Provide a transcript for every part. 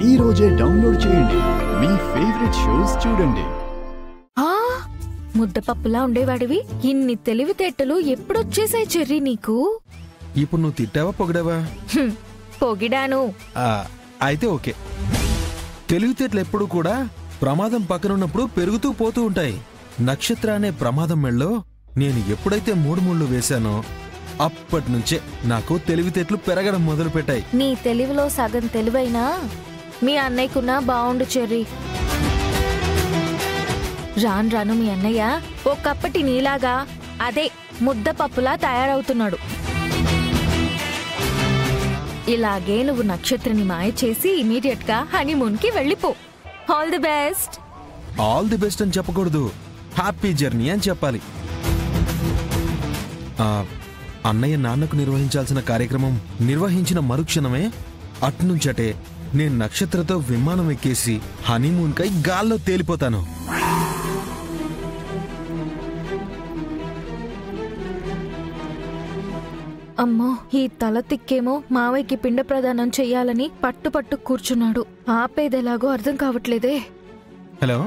ఈ రోజే డౌన్లోడ్ చేయండి, మీ ఫేవరెట్ షోస్ చూడండి. ముద్దపప్పులా ఉండేవాడివి ఇన్ని తెలివితేటలు ఎప్పుడొచ్చేసాయి చెర్రీ నీకు? ఇప్పుడు నువ్వు తిట్టావా పొగిడావా? పొగిడాను. అయితే ఓకే. తెలివితేటలు ఎప్పుడు కూడా ప్రమాదం పక్కనున్నప్పుడు పెరుగుతూ పోతూ ఉంటాయి. నక్షత్ర అనే ప్రమాదం మెళ్ళలో నేను ఎప్పుడైతే 3 ముళ్ళు వేశానో అప్పటి నుంచే నాకు తెలివితేటలు పెరగడం మొదలు పెట్టాయి. నీ తెలివిలో సగం తెలివైనా మీ అన్నయ్యకున్నా బావుండు చెర్రీ. రాను రాను మీ అన్నయ్య ఒకప్పటి నీలాగా అదే ముద్దపప్పులా తయారవుతున్నాడు. ఇలాగే నువ్వు నక్షత్రని మాయ చేసి ఇమీడియట్ గా హనీమూన్ కి వెళ్ళిపో. All the best. All the best అని చెప్పకూడదు, హ్యాపీ జర్నీ అని చెప్పాలి. అన్నయ్య నాన్నకు నిర్వహించాల్సిన కార్యక్రమం నిర్వహించిన మరుక్షణమే అట్నుంచటే నేను నక్షత్రతో విమానం ఎక్కేసి హనీమూన్ కై గాల్లో తేలిపోతాను. అమ్మో, ఈ తల తిక్కేమో మావయ్యకి పిండ ప్రదానం చెయ్యాలని పట్టు కూర్చున్నాడు. ఆపేదెలాగో అర్థం కావట్లేదే. హలో,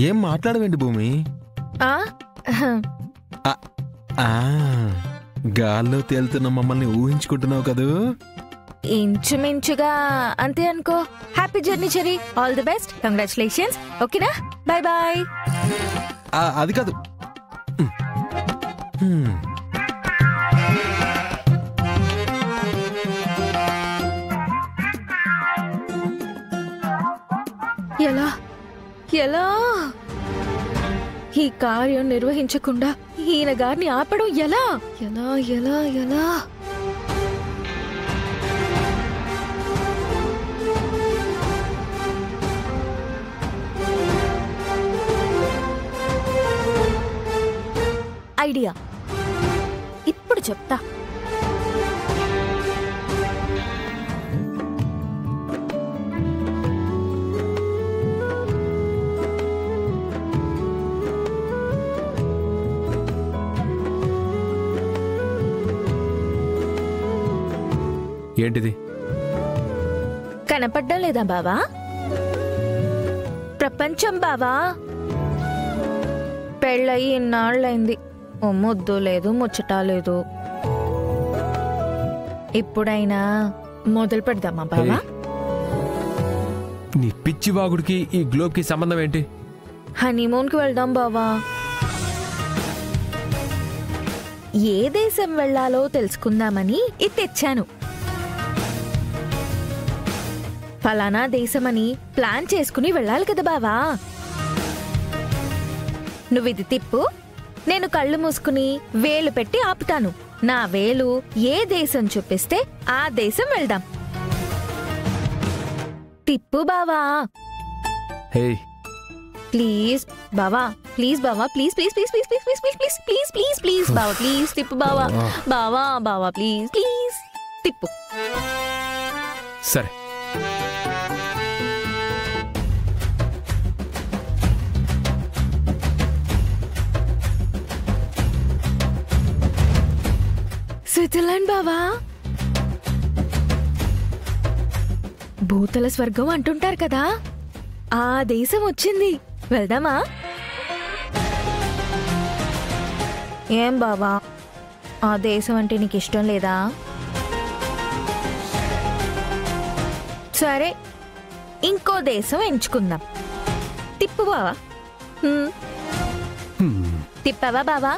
ఏం మాట్లాడవేంటి భూమి? గాల్లో తేలుతున్న మమ్మల్ని ఊహించుకుంటున్నావు కదూ? ఇంచుమించుగా అంతే అనుకో. Happy journey Cherry. All the best. Congratulations. ఓకేనా? Bye bye. అది కాదు. ఎలా ఎలా ఈ కార్యం నిర్వహించకుండా ఈయన గారిని ఆపడం ఎలా? ఎలా ఎలా ఎలా? ఐడియా, ఇప్పుడు చెప్తా. ఏంటిది? కనపడ్డం లేదా బావా? ప్రపంచం బావా. పెళ్ళయి ఇన్నాళ్ళైంది, ఓ ముద్దు లేదు, ముచ్చట లేదు. ఇప్పుడైనా మొదలు పెడదామా బావా? నీ పిచ్చి వాగుడికి ఈ గ్లోబ్ కి సంబంధం ఏంటి? హనీమూన్ కి వెళ్దాం బావా. ఏ దేశం వెళ్లాలో తెలుసుకుందామని ఇది తెచ్చాను. ఫలానా దేశమని ప్లాన్ చేసుకుని వెళ్ళాలి కదా బావా. నువ్విది తిప్పు, నేను కళ్ళు మూసుకుని వేలు పెట్టి ఆపుతాను. నా వేలు ఏ దేశం చూపిస్తే ఆ దేశం వెళ్దాం. తిప్పు బావా. ప్లీజ్ బావా, ప్లీజ్ బావా, please please please please please please please please please please please బావా, ప్లీజ్ తిప్పు బావా. బావా బావా ప్లీజ్ ప్లీజ్ తిప్పు. సరే, స్విట్జర్లాండ్ బావా. భూతల స్వర్గం అంటుంటారు కదా, ఆ దేశం వచ్చింది. వెళ్దామా? ఏం బావా, ఆ దేశం అంటే నీకు ఇష్టం లేదా? సరే, ఇంకో దేశం ఎంచుకుందాం. తిప్పు బావా. తిప్పావా బావా?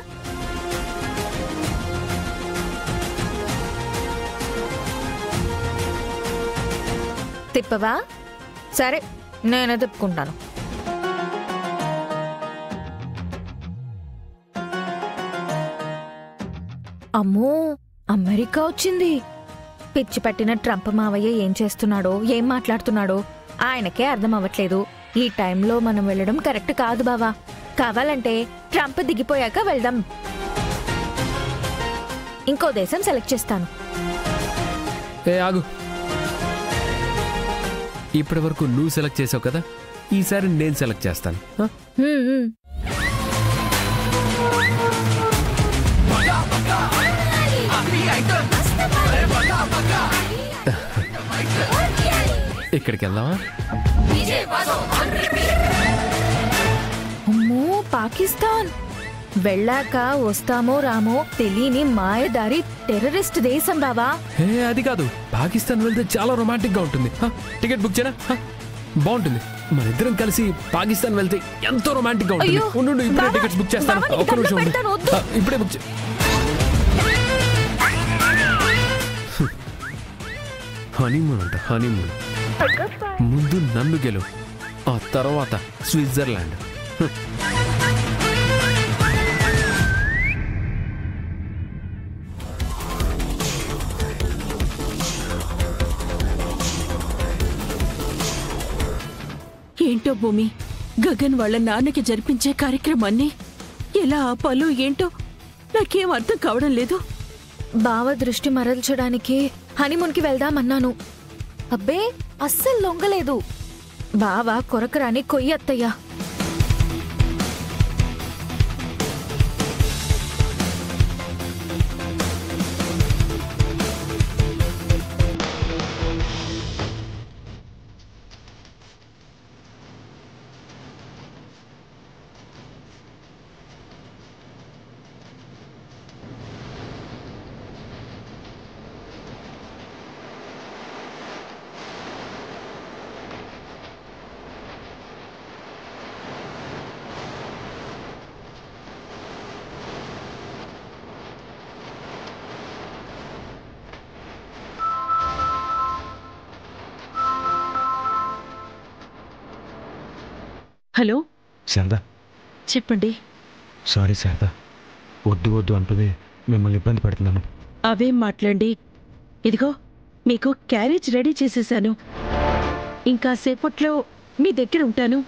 తిప్పవా? సరే, నేనే తిప్పుకుంటాను. అమ్మో, అమెరికా వచ్చింది. పిచ్చి పట్టిన ట్రంప్ మావయ్య ఏం చేస్తున్నాడో, ఏం మాట్లాడుతున్నాడో ఆయనకే అర్థం అవ్వట్లేదు. ఈ టైంలో మనం వెళ్ళడం కరెక్ట్ కాదు బావా. కావాలంటే ట్రంప్ దిగిపోయాక వెళ్దాం. ఇంకో దేశం సెలెక్ట్ చేస్తాను. ఆగు. ఇప్పటి వరకు నువ్వు సెలెక్ట్ చేసావు కదా, ఈసారి నేను సెలెక్ట్ చేస్తాను. ఇక్కడికి వెళ్దామా? అమ్మో పాకిస్తాన్ వెళ్ళాక వస్తామో రామో తెలియని మాయదారి టెర్రరిస్ట్ దేశం బావా. అది కాదు, పాకిస్తాన్ వెళ్తే చాలా రొమాంటిక్ గా ఉంటుంది. టికెట్ బుక్ చేయనా? బాగుంటుంది. మన ఇద్దరం కలిసి పాకిస్తాన్ వెళ్తే ఎంతో రొమాంటిక్ గా ఉంటుంది. ఉండు, ఇప్పుడే టికెట్స్ బుక్ చేస్తాను. ఒక్క నిమిషం ఉండు. ఇప్పుడే బుక్ హనీమూన్ అంట. హనీమూన్ ముందు నన్ను గెలు, ఆ తర్వాత స్విట్జర్లాండ్. ఏంటో భూమి, గగన్ వాళ్ళ నాన్నకి జరిపించే కార్యక్రమాన్ని ఎలా ఆపాలో ఏంటో నాకేం అర్థం కావడం లేదు. బావ దృష్టి మరల్చడానికి హనీమూన్కి వెళ్దామన్నాను. అబ్బే అస్సలు లొంగలేదు. బావ కొరకరాని కొయ్యత్తయ్యా. హలో శారదా, చెప్పండి. సారీ శారదా, వద్దు అంటుంది, మిమ్మల్ని ఇబ్బంది పెడుతున్నాను. అవేం మాట్లాడండి. ఇదిగో మీకు క్యారేజ్ రెడీ చేసేసాను. ఇంకా సేపట్లో మీ దగ్గర ఉంటాను.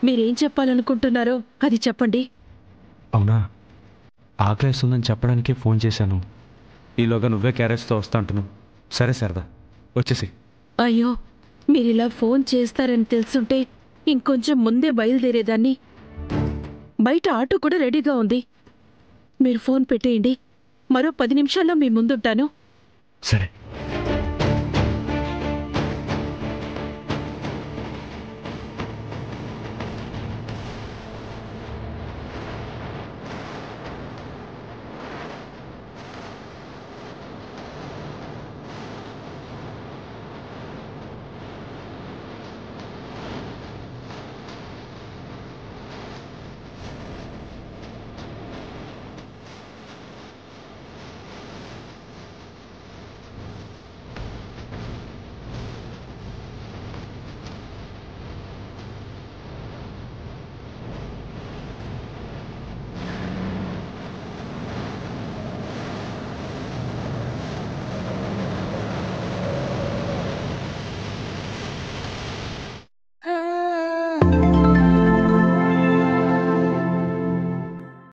మీరేం చెప్పాలనుకుంటున్నారో అది చెప్పండి. అవునా, ఆకలేస్తుందని చెప్పడానికే ఫోన్ చేశాను. ఈలోగా నువ్వే క్యారేజ్తో వస్తా అంటున్నావు. సరే శారదా, వచ్చేసి. అయ్యో, మీరిలా ఫోన్ చేస్తారని తెలుసుంటే ఇంకొంచెం ముందే బయలుదేరేదాన్ని. బయట ఆటో కూడా రెడీగా ఉంది. మీరు ఫోన్ పెట్టేయండి. మరో 10 నిమిషాల్లో మీ ముందుంటాను. సరే.